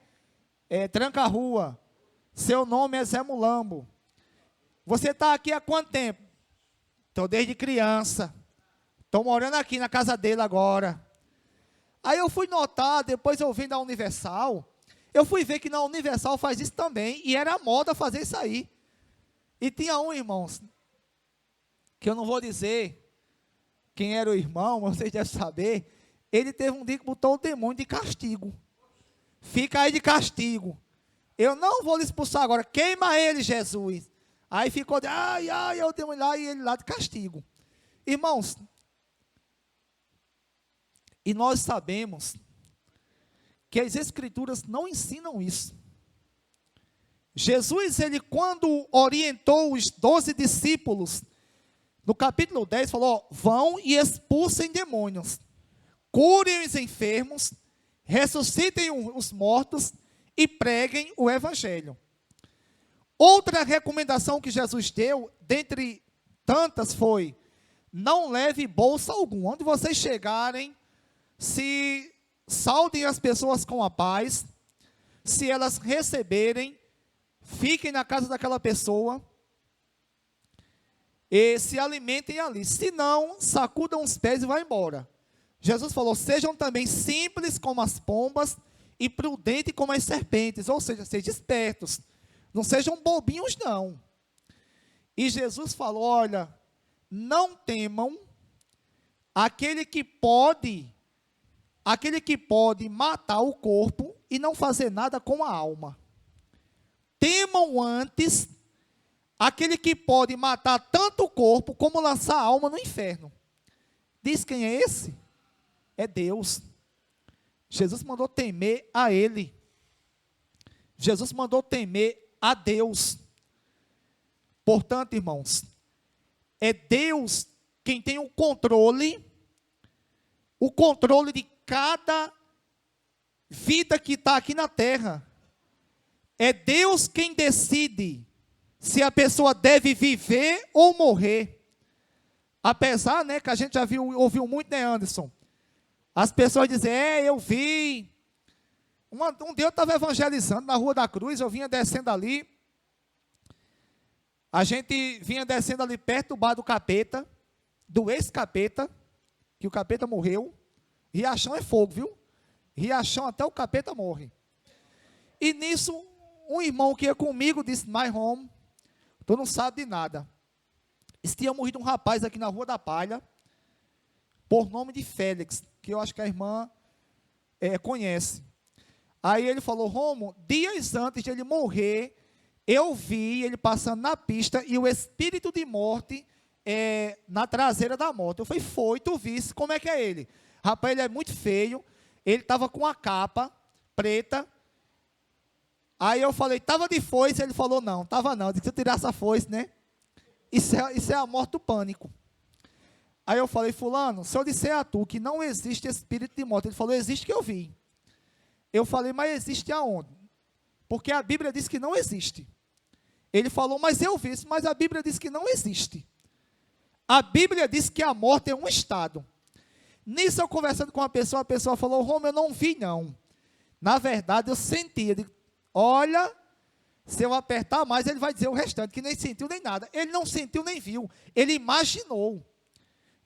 A: Tranca-Rua, seu nome é Zé Mulambo. Você está aqui há quanto tempo? Estou desde criança. Estou morando aqui na casa dele agora. Aí eu fui notar, depois eu vim da Universal, eu fui ver que na Universal faz isso também, e era moda fazer isso aí. E tinha um, irmãos, que eu não vou dizer quem era o irmão, mas vocês devem saber, ele teve um dia que botou o demônio de castigo. Fica aí de castigo. Eu não vou lhe expulsar agora, queima ele, Jesus. Aí ficou de, eu tenho lá e ele lá de castigo. Irmãos, e nós sabemos que as Escrituras não ensinam isso. Jesus, ele quando orientou os 12 discípulos, no capítulo 10, falou: vão e expulsem demônios, curem os enfermos, ressuscitem os mortos e preguem o evangelho. Outra recomendação que Jesus deu, dentre tantas, foi: não leve bolsa alguma. Onde vocês chegarem, se saudem as pessoas com a paz. Se elas receberem, fiquem na casa daquela pessoa e se alimentem ali. Se não, sacudam os pés e vão embora. Jesus falou: sejam também simples como as pombas e prudentes como as serpentes. Ou seja, sejam espertos. Não sejam bobinhos, não. E Jesus falou: olha, não temam aquele que pode matar o corpo e não fazer nada com a alma. Temam antes aquele que pode matar tanto o corpo como lançar a alma no inferno. Diz quem é esse? É Deus. Jesus mandou temer a Ele. Jesus mandou temer a Deus. Portanto, irmãos, é Deus quem tem o controle de cada vida que está aqui na terra. É Deus quem decide se a pessoa deve viver ou morrer. Apesar, né, que a gente já ouviu muito, né, Anderson? As pessoas dizem: eu vi. Um dia eu estava evangelizando na Rua da Cruz, eu vinha descendo ali. A gente vinha descendo ali perto do bar do capeta, do ex-capeta, que o capeta morreu. Riachão é fogo, viu? Riachão até o capeta morre. E nisso, um irmão que ia comigo disse: my home, tu não sabe de nada. Tinha morrido um rapaz aqui na Rua da Palha, por nome de Félix, que eu acho que a irmã conhece. Aí ele falou: Romo, dias antes de ele morrer, eu vi ele passando na pista e o espírito de morte na traseira da moto. Eu falei: foi, tu visse, como é que é ele? Rapaz, ele é muito feio, ele estava com a capa preta. Aí eu falei: estava de foice? Ele falou: não, estava não. Eu disse: se eu tirasse a foice, né? Isso é a morte do pânico. Aí eu falei: fulano, se eu disser a tu que não existe espírito de morte, ele falou: existe, que eu vi. Eu falei: mas existe aonde? Porque a Bíblia diz que não existe. Ele falou: mas eu vi, mas a Bíblia diz que não existe. A Bíblia diz que a morte é um estado. Nisso eu conversando com a pessoa falou: Romo, eu não vi não. Na verdade eu sentia. Olha, se eu apertar mais, ele vai dizer o restante, que nem sentiu nem nada. Ele não sentiu nem viu, ele imaginou.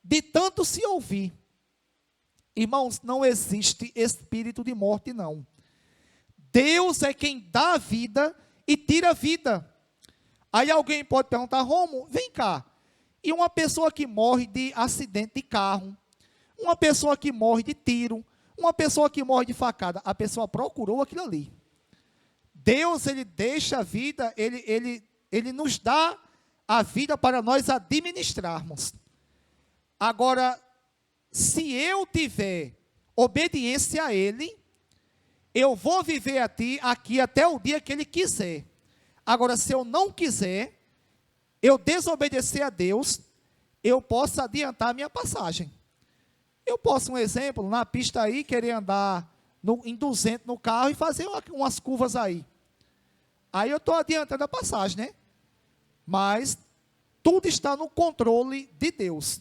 A: De tanto se ouvir. Irmãos, não existe espírito de morte, não. Deus é quem dá a vida e tira a vida. Aí alguém pode perguntar: Romo, vem cá, e uma pessoa que morre de acidente de carro, uma pessoa que morre de tiro, uma pessoa que morre de facada, a pessoa procurou aquilo ali. Deus, ele deixa a vida, ele nos dá a vida para nós administrarmos. Agora, se eu tiver obediência a Ele, eu vou viver aqui até o dia que Ele quiser. Agora, se eu não quiser, eu desobedecer a Deus, eu posso adiantar a minha passagem. Eu posso, um exemplo, na pista aí, querer andar em 200 no carro e fazer umas curvas aí. Aí eu estou adiantando a passagem, né? Mas tudo está no controle de Deus.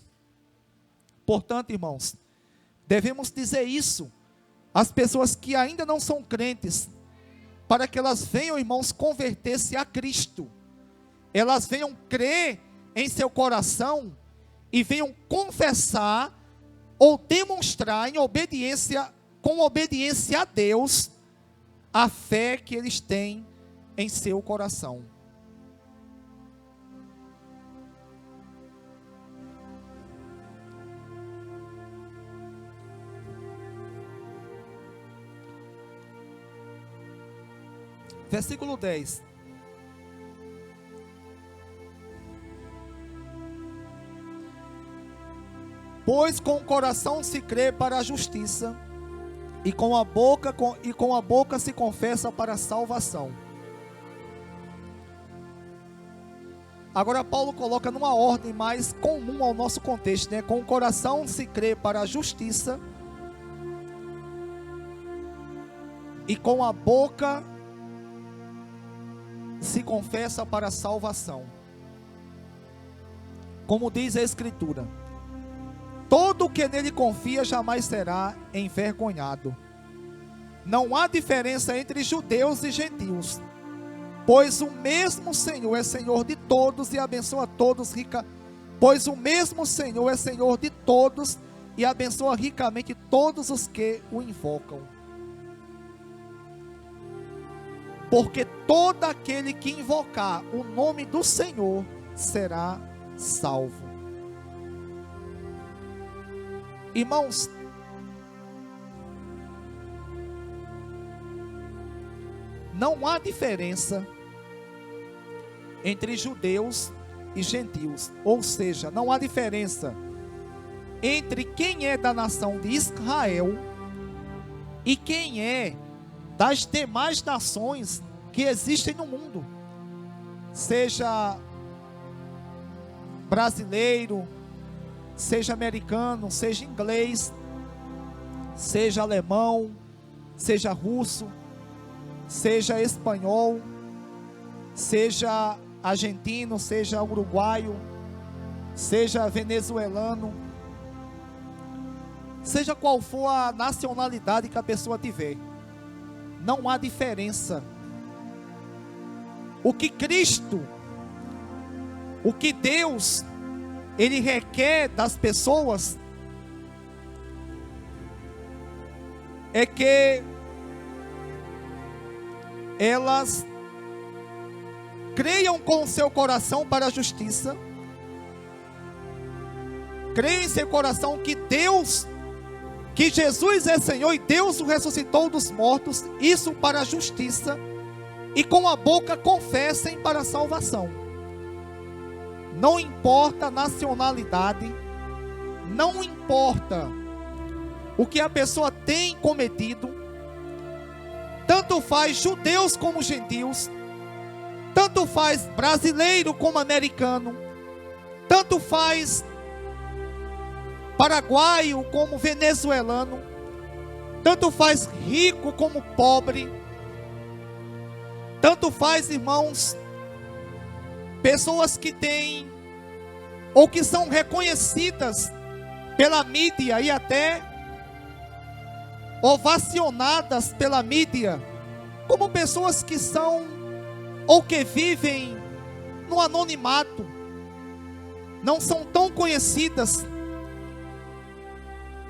A: Portanto, irmãos, devemos dizer isso às pessoas que ainda não são crentes, para que elas venham, irmãos, converter-se a Cristo. Elas venham crer em seu coração e venham confessar ou demonstrar em obediência, com obediência a Deus, a fé que eles têm em seu coração. Versículo 10. Pois com o coração se crê para a justiça, e com a boca se confessa para a salvação. Agora Paulo coloca numa ordem mais comum ao nosso contexto, né? Com o coração se crê para a justiça, e com a boca se confessa para a salvação. Como diz a Escritura: todo o que nele confia jamais será envergonhado. Não há diferença entre judeus e gentios, pois o mesmo Senhor é Senhor de todos e abençoa todos ricamente todos os que o invocam. Porque todo aquele que invocar o nome do Senhor será salvo. Irmãos, não há diferença entre judeus e gentios, ou seja, não há diferença entre quem é da nação de Israel e quem é das demais nações que existem no mundo, seja brasileiro, seja americano, seja inglês, seja alemão, seja russo, seja espanhol, seja argentino, seja uruguaio, seja venezuelano, seja qual for a nacionalidade que a pessoa tiver, não há diferença. O que Cristo, o que Deus, Ele requer das pessoas é que elas creiam com o seu coração para a justiça, creiam em seu coração que Deus, que Jesus é Senhor e Deus o ressuscitou dos mortos, isso para a justiça, e com a boca confessem para a salvação. Não importa a nacionalidade, não importa o que a pessoa tem cometido, tanto faz judeus como gentios, tanto faz brasileiro como americano, tanto faz paraguaio como venezuelano, tanto faz rico como pobre, tanto faz, irmãos, pessoas que têm ou que são reconhecidas pela mídia e até ovacionadas pela mídia, como pessoas que são ou que vivem no anonimato, não são tão conhecidas.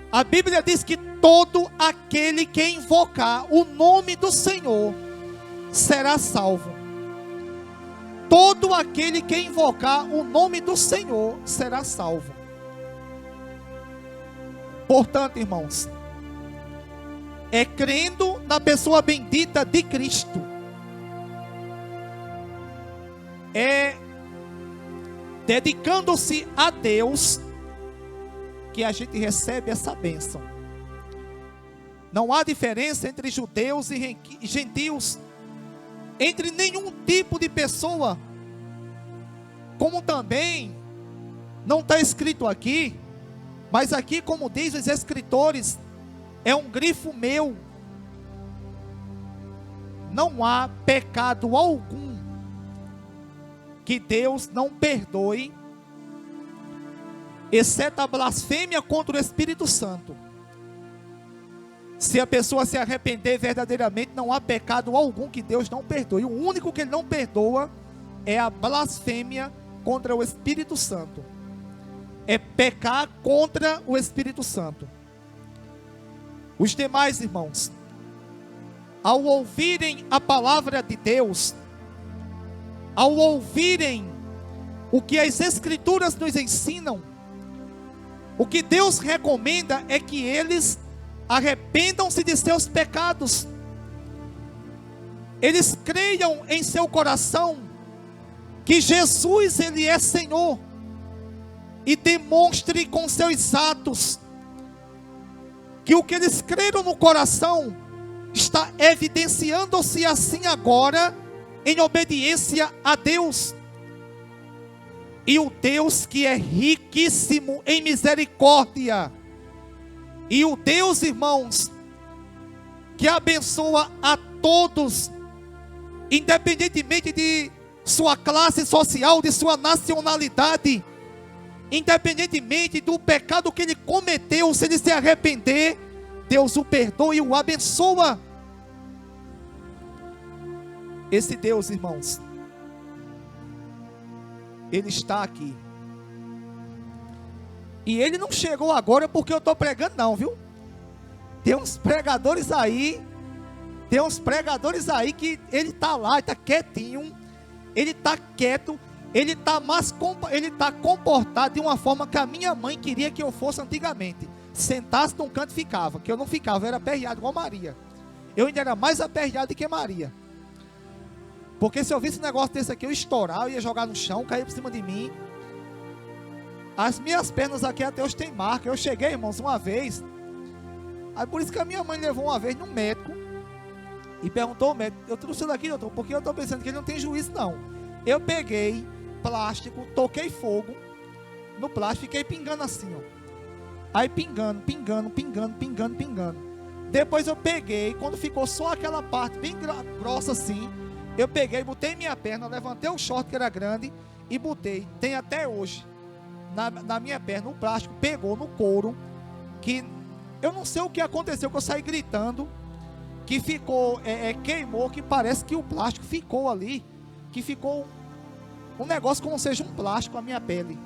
A: A Bíblia diz que todo aquele que invocar o nome do Senhor será salvo. Todo aquele que invocar o nome do Senhor será salvo. Portanto, irmãos, é crendo na pessoa bendita de Cristo, é dedicando-se a Deus, que a gente recebe essa bênção. Não há diferença entre judeus e gentios, entre nenhum tipo de pessoa, como também não está escrito aqui, mas aqui, como diz os escritores, é um grifo meu: não há pecado algum que Deus não perdoe, exceto a blasfêmia contra o Espírito Santo. Se a pessoa se arrepender verdadeiramente, não há pecado algum que Deus não perdoe. O único que Ele não perdoa é a blasfêmia contra o Espírito Santo. É pecar contra o Espírito Santo. Os demais irmãos, ao ouvirem a palavra de Deus, ao ouvirem o que as Escrituras nos ensinam, o que Deus recomenda é que eles arrependam-se de seus pecados, eles creiam em seu coração que Jesus, Ele é Senhor, e demonstre com seus atos que o que eles creram no coração está evidenciando-se assim agora em obediência a Deus. E o Deus que é riquíssimo em misericórdia, e o Deus, irmãos, que abençoa a todos, independentemente de sua classe social, de sua nacionalidade, independentemente do pecado que ele cometeu, se ele se arrepender, Deus o perdoa e o abençoa. Esse Deus, irmãos, Ele está aqui. E Ele não chegou agora porque eu estou pregando não, viu? Tem uns pregadores aí que Ele está lá, Ele está quietinho, Ele está quieto, Ele está comportado de uma forma que a minha mãe queria que eu fosse antigamente. Sentasse num canto e ficava, que eu não ficava, eu era aperreado igual Maria. Eu ainda era mais aperreado do que Maria. Porque se eu visse um negócio desse aqui, eu estourar, eu ia jogar no chão, cair por cima de mim. As minhas pernas aqui até hoje tem marca. Eu cheguei, irmãos, uma vez. Aí por isso que a minha mãe levou uma vez no médico e perguntou ao médico: eu trouxe daqui, doutor, porque eu estou pensando que ele não tem juízo, não. Eu peguei plástico, toquei fogo no plástico, fiquei pingando assim, ó. Aí pingando. Depois eu peguei, quando ficou só aquela parte bem grossa assim, eu peguei, botei minha perna, levantei o short que era grande e botei. Tem até hoje na minha perna um plástico, pegou no couro, que eu não sei o que aconteceu, que eu saí gritando, que ficou, queimou, que parece que o plástico ficou ali, que ficou um negócio como seja um plástico a minha pele.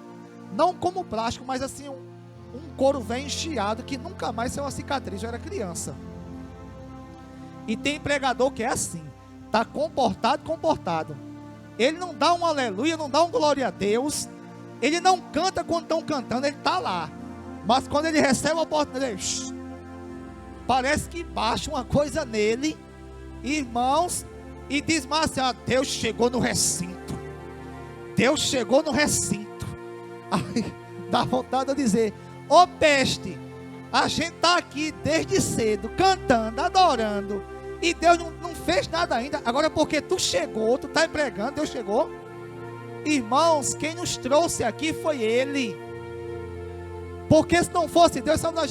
A: Não como plástico, mas assim um couro velho enchiado, que nunca mais saiu uma cicatriz. Eu era criança. E tem pregador que é assim, está comportado. Ele não dá um aleluia, não dá um glória a Deus. Ele não canta quando estão cantando, ele está lá. Mas quando ele recebe a oportunidade, parece que baixa uma coisa nele, irmãos, e diz mais assim: ah, Deus chegou no recinto. Deus chegou no recinto. Aí dá vontade de dizer: ô peste, a gente está aqui desde cedo, cantando, adorando, e Deus não fez nada ainda. Agora porque tu chegou, tu está pregando, Deus chegou. Irmãos, quem nos trouxe aqui foi Ele. Porque se não fosse Deus, onde a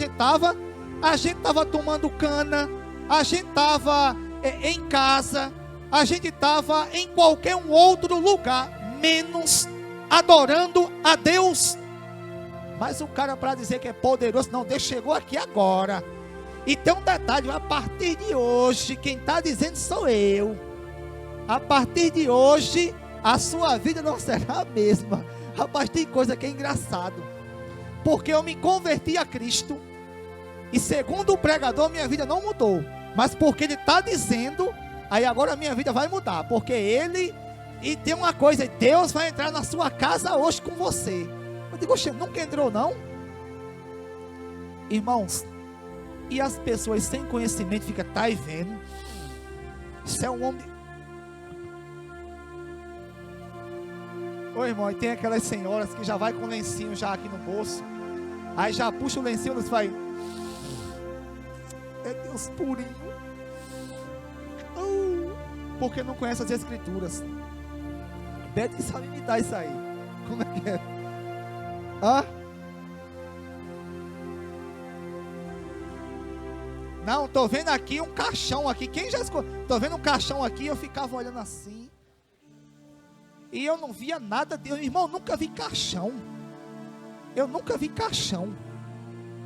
A: gente estava tomando cana, a gente estava em casa, a gente estava em qualquer um outro lugar, menos adorando a Deus. Mas o cara, para dizer que é poderoso, não, Deus chegou aqui agora. E tem um detalhe: a partir de hoje, quem está dizendo sou eu. A partir de hoje, a sua vida não será a mesma. Rapaz, tem coisa que é engraçado, porque eu me converti a Cristo, e segundo o pregador, minha vida não mudou. Mas porque ele está dizendo, aí agora a minha vida vai mudar. Porque ele, e tem uma coisa: Deus vai entrar na sua casa hoje com você. Eu digo: oxe, nunca entrou não? Irmãos, e as pessoas sem conhecimento ficam: tá aí vendo? Isso é um homem. Ô irmão, e tem aquelas senhoras que já vai com o lencinho já aqui no bolso. Aí já puxa o lencinho e vai: é Deus purinho. Porque não conhece as escrituras. Beto que sabe imitar isso aí. Como é que é? Não, tô vendo aqui um caixão aqui. Quem já escutou? Tô vendo um caixão aqui, eu ficava olhando assim. E eu não via nada de... Irmão, eu nunca vi caixão. Eu nunca vi caixão.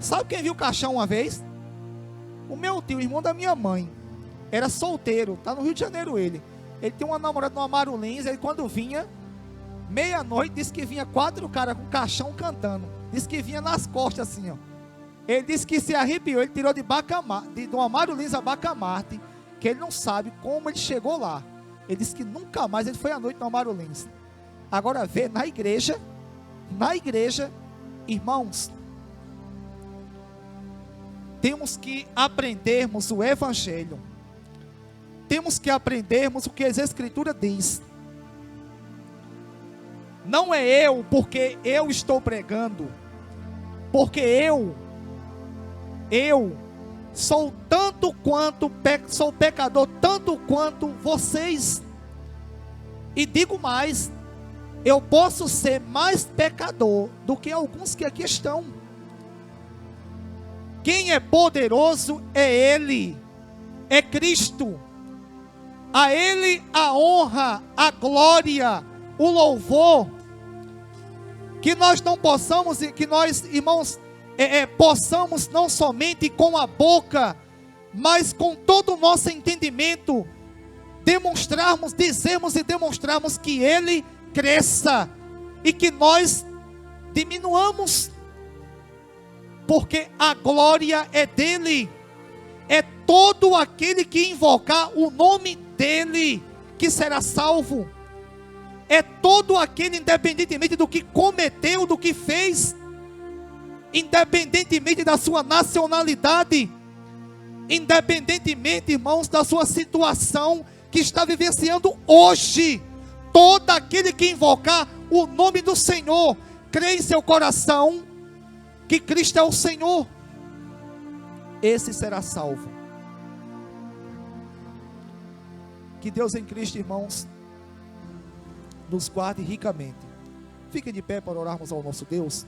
A: Sabe quem viu caixão uma vez? O meu tio, irmão da minha mãe. Era solteiro, tá no Rio de Janeiro ele. Ele tem uma namorada no Amaro Lins. Ele quando vinha, meia-noite, disse que vinha 4 caras com caixão cantando. Disse que vinha nas costas assim, ó. Ele disse que se arrepiou. Ele tirou do Amaro Lins a Bacamarte, que ele não sabe como ele chegou lá. Ele disse que nunca mais ele foi à noite no Amaro Lins. Agora vê, na igreja, irmãos, temos que aprendermos o Evangelho. Temos que aprendermos o que as Escrituras diz. Não é eu, porque eu estou pregando, porque eu sou sou pecador tanto quanto vocês. E digo mais, eu posso ser mais pecador do que alguns que aqui estão. Quem é poderoso é Ele, é Cristo. A Ele a honra, a glória, o louvor. Que nós não possamos, que nós, irmãos, possamos não somente com a boca, mas com todo o nosso entendimento, dizermos e demonstrarmos que Ele cresça e que nós diminuamos, porque a glória é dele. É todo aquele que invocar o nome dele que será salvo. É todo aquele, independentemente do que cometeu, do que fez, independentemente da sua nacionalidade, independentemente, irmãos, da sua situação que está vivenciando hoje, todo aquele que invocar o nome do Senhor, crê em seu coração que Cristo é o Senhor, esse será salvo. Que Deus em Cristo, irmãos, nos guarde ricamente. Fiquem de pé para orarmos ao nosso Deus.